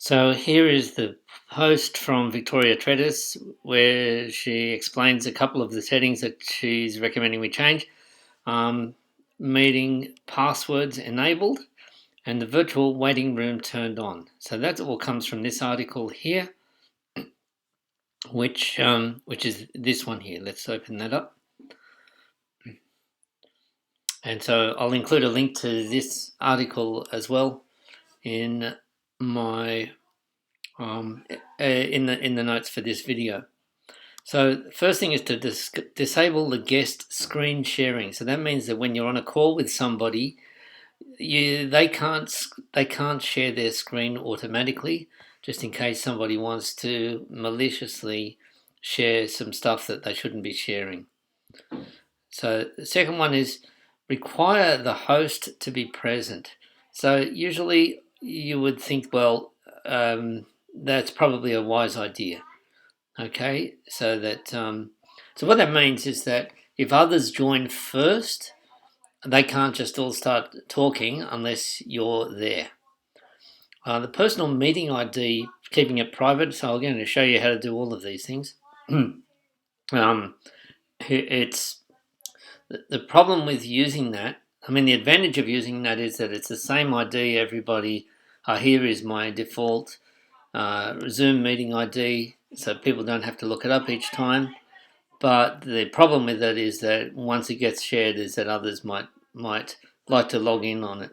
So here is the post from Victoria Tretis where she explains a couple of the settings that she's recommending we change. Um, Meeting passwords enabled and the virtual waiting room turned on. So that all comes from this article here, which is this one here. Let's open that up. And so I'll include a link to this article as well in my in the notes for this video. So the first thing is to disable the guest screen sharing. So that means that when you're on a call with somebody, they can't share their screen automatically, just in case somebody wants to maliciously share some stuff that they shouldn't be sharing. So the second one is require the host to be present. So usually you would think, well, that's probably a wise idea. Okay, so that so what that means is that if others join first, they can't just all start talking unless you're there. The personal meeting ID, keeping it private. So I'm going to show you how to do all of these things. It's the problem with using that. I mean, the advantage of using that is that it's the same ID. Everybody, here is my default Zoom meeting ID, so people don't have to look it up each time. But the problem with it is that once it gets shared, is that others might like to log in on it.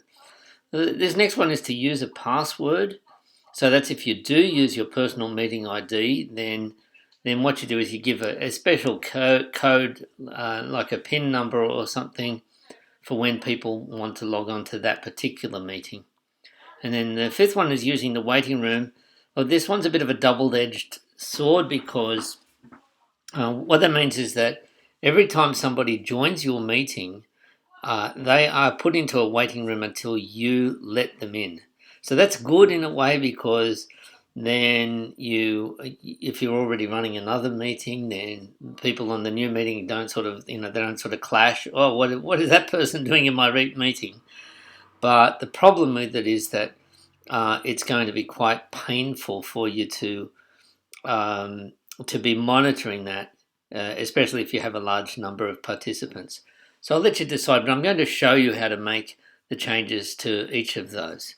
This next one is to use a password. So that's if you do use your personal meeting ID, then what you do is you give a special code like a PIN number or something for when people want to log on to that particular meeting. And then the fifth one is using the waiting room. Well, this one's a bit of a double-edged sword because what that means is that every time somebody joins your meeting, they are put into a waiting room until you let them in. So that's good in a way because then if you're already running another meeting, then people on the new meeting don't sort of, they don't sort of clash. Oh, what is that person doing in my meeting? But the problem with it is that it's going to be quite painful for you to be monitoring that, especially if you have a large number of participants. So I'll let you decide, but I'm going to show you how to make the changes to each of those.